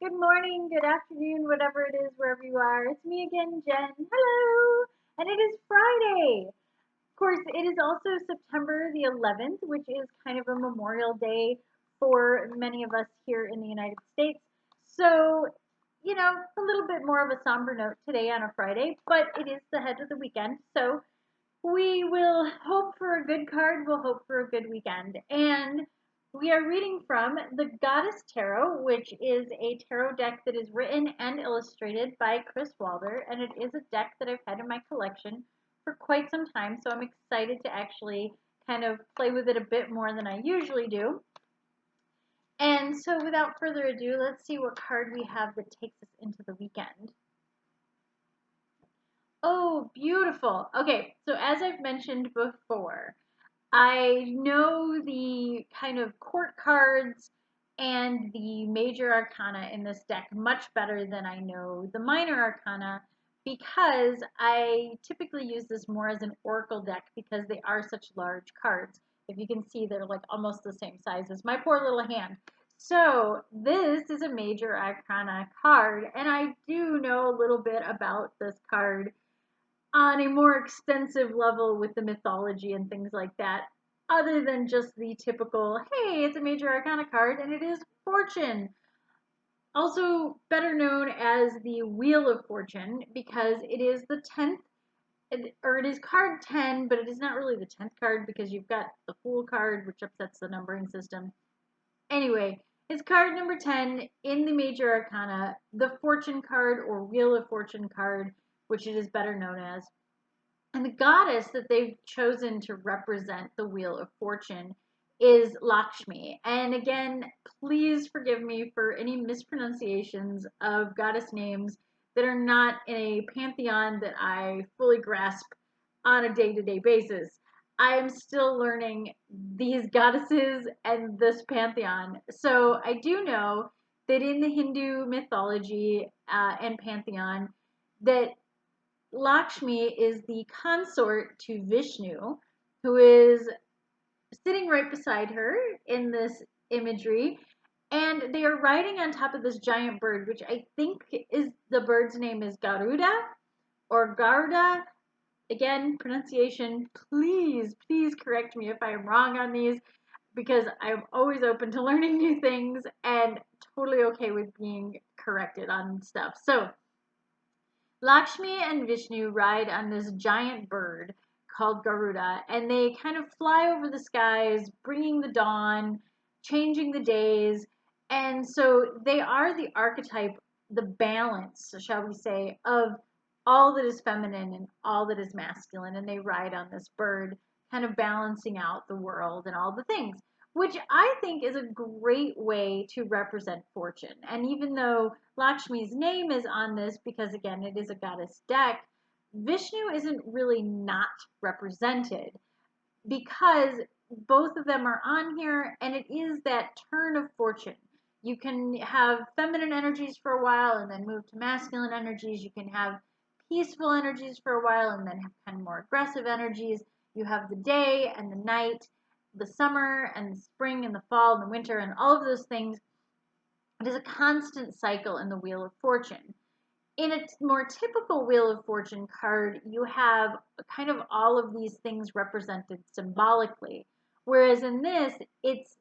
Good morning, good afternoon, whatever it is, wherever you are. It's me again, Jen. Hello! And it is Friday. Of course, it is also September the 11th, which is kind of a Memorial Day for many of us here in the United States. So, a little bit more of a somber note today on a Friday, but it is the head of the weekend. So, we will hope for a good card. We'll hope for a good weekend. And we are reading from the Goddess Tarot, which is a tarot deck that is written and illustrated by Chris Walder. And it is a deck that I've had in my collection for quite some time. So I'm excited to actually kind of play with it a bit more than I usually do. And so without further ado, let's see what card we have that takes us into the weekend. Oh, beautiful. Okay, so as I've mentioned before, I know the kind of court cards and the major arcana in this deck much better than I know the minor arcana because I typically use this more as an oracle deck because they are such large cards. If you can see, they're like almost the same size as my poor little hand. So this is a major arcana card, and I do know a little bit about this card on a more extensive level with the mythology and things like that, other than just the typical, hey, it's a major arcana card and it is fortune. Also better known as the Wheel of Fortune because it is the 10th, or it is card 10, but it is not really the 10th card because you've got the Fool card, which upsets the numbering system. Anyway, it's card number 10 in the major arcana, the Fortune card or Wheel of Fortune card, which it is better known as. And the goddess that they've chosen to represent the Wheel of Fortune is Lakshmi. And again, please forgive me for any mispronunciations of goddess names that are not in a pantheon that I fully grasp on a day-to-day basis. I am still learning these goddesses and this pantheon. So I do know that in the Hindu mythology and pantheon, that Lakshmi is the consort to Vishnu, who is sitting right beside her in this imagery, and they are riding on top of this giant bird, which I think is the bird's name is Garuda or Garuda. Again, pronunciation, please correct me if I am wrong on these because I'm always open to learning new things and totally okay with being corrected on stuff. So, Lakshmi and Vishnu ride on this giant bird called Garuda, and they kind of fly over the skies, bringing the dawn, changing the days. And so they are the archetype, the balance, shall we say, of all that is feminine and all that is masculine. And they ride on this bird, kind of balancing out the world and all the things, which I think is a great way to represent fortune. And even though Lakshmi's name is on this, because again, it is a goddess deck, Vishnu isn't really not represented because both of them are on here and it is that turn of fortune. You can have feminine energies for a while and then move to masculine energies. You can have peaceful energies for a while and then have kind of more aggressive energies. You have the day and the night, the summer and the spring and the fall and the winter and all of those things. It is a constant cycle in the Wheel of Fortune. In a more typical Wheel of Fortune card, you have kind of all of these things represented symbolically. Whereas in this, it's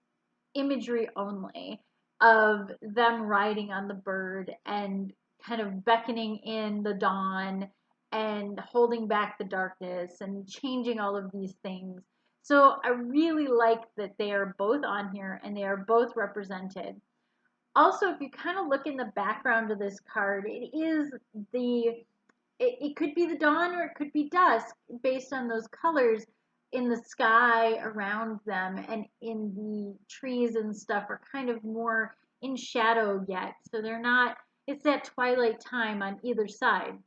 imagery only of them riding on the bird and kind of beckoning in the dawn and holding back the darkness and changing all of these things. So I really like that they are both on here and they are both represented. Also, if you kind of look in the background of this card, it could be the dawn or it could be dusk based on those colors in the sky around them and in the trees and stuff are kind of more in shadow yet. So they're not, it's that twilight time on either side.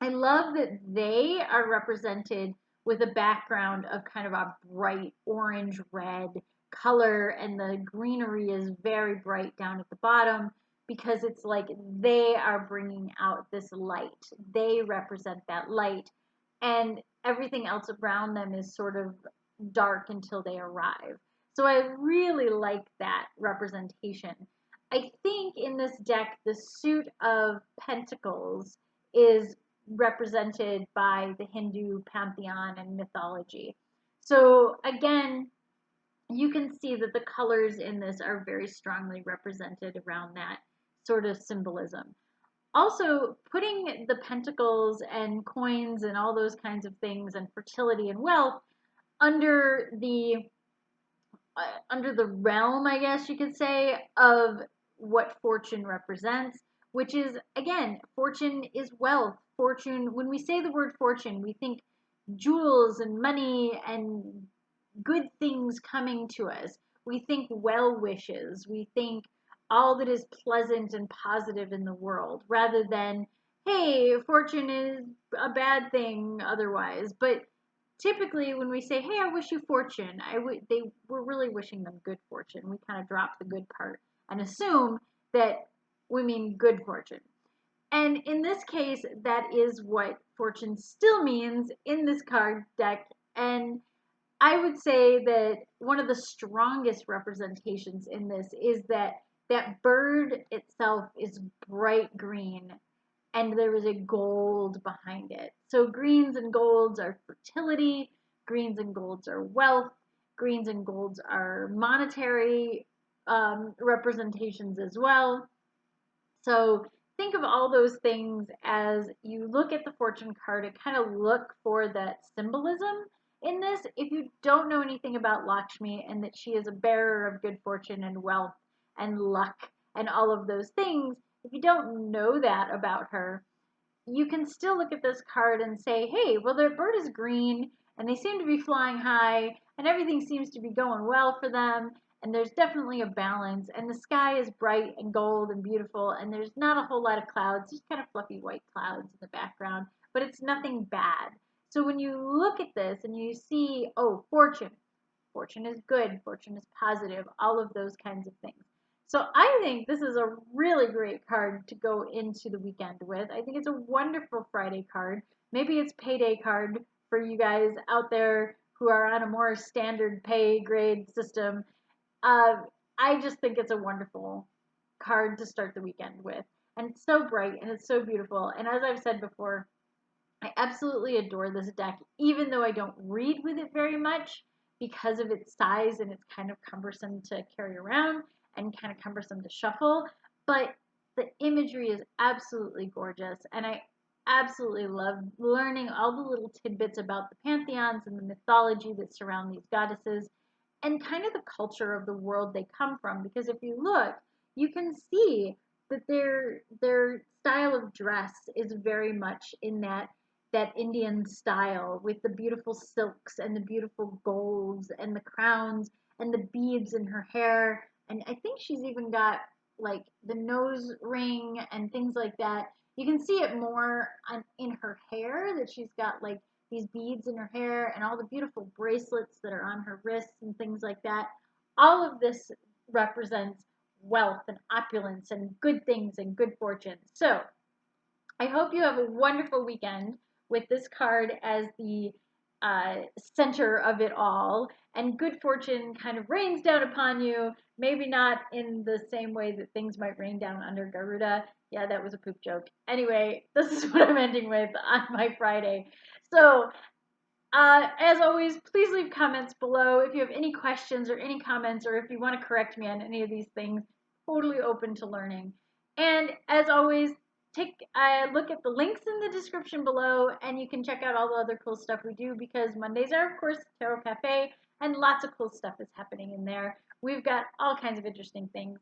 I love that they are represented with a background of kind of a bright orange red color, and the greenery is very bright down at the bottom because it's like they are bringing out this light. They represent that light, and everything else around them is sort of dark until they arrive. So I really like that representation. I think in this deck, the suit of pentacles is represented by the Hindu pantheon and mythology. So again, you can see that the colors in this are very strongly represented around that sort of symbolism. Also, putting the pentacles and coins and all those kinds of things and fertility and wealth under the realm, I guess you could say, of what fortune represents, which is, again, fortune is wealth. Fortune, when we say the word fortune, we think jewels and money and good things coming to us. We think well wishes. We think all that is pleasant and positive in the world rather than, hey, fortune is a bad thing otherwise. But typically when we say, hey, I wish you fortune, they were really wishing them good fortune. We kind of drop the good part and assume that we mean good fortune. And in this case, that is what fortune still means in this card deck. And I would say that one of the strongest representations in this is that that bird itself is bright green and there is a gold behind it. So greens and golds are fertility, greens and golds are wealth, greens and golds are monetary representations as well. So think of all those things as you look at the fortune card and kind of look for that symbolism in this. If you don't know anything about Lakshmi and that she is a bearer of good fortune and wealth and luck and all of those things, if you don't know that about her, you can still look at this card and say, hey, well, the bird is green and they seem to be flying high and everything seems to be going well for them. And there's definitely a balance, and the sky is bright and gold and beautiful, and there's not a whole lot of clouds, just kind of fluffy white clouds in the background, but it's nothing bad. So when you look at this and you see, oh, fortune is good, fortune is positive, all of those kinds of things. So I think this is a really great card to go into the weekend with. I think it's a wonderful Friday card. Maybe it's payday card for you guys out there who are on a more standard pay grade system. I just think it's a wonderful card to start the weekend with. And it's so bright and it's so beautiful. And as I've said before, I absolutely adore this deck, even though I don't read with it very much because of its size and it's kind of cumbersome to carry around and kind of cumbersome to shuffle. But the imagery is absolutely gorgeous. And I absolutely love learning all the little tidbits about the pantheons and the mythology that surround these goddesses and kind of the culture of the world they come from. Because if you look, you can see that their style of dress is very much in that Indian style with the beautiful silks and the beautiful golds and the crowns and the beads in her hair. And I think she's even got like the nose ring and things like that. You can see it more in her hair, that she's got like these beads in her hair and all the beautiful bracelets that are on her wrists and things like that. All of this represents wealth and opulence and good things and good fortune. So I hope you have a wonderful weekend with this card as the center of it all, and good fortune kind of rains down upon you. Maybe not in the same way that things might rain down under Garuda. Yeah, that was a poop joke. Anyway, this is what I'm ending with on my Friday. So, as always, please leave comments below if you have any questions or any comments, or if you want to correct me on any of these things. Totally open to learning. And as always, take a look at the links in the description below, and you can check out all the other cool stuff we do, because Mondays are, of course, Tarot Cafe, and lots of cool stuff is happening in there. We've got all kinds of interesting things.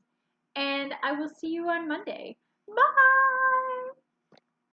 And I will see you on Monday. Bye!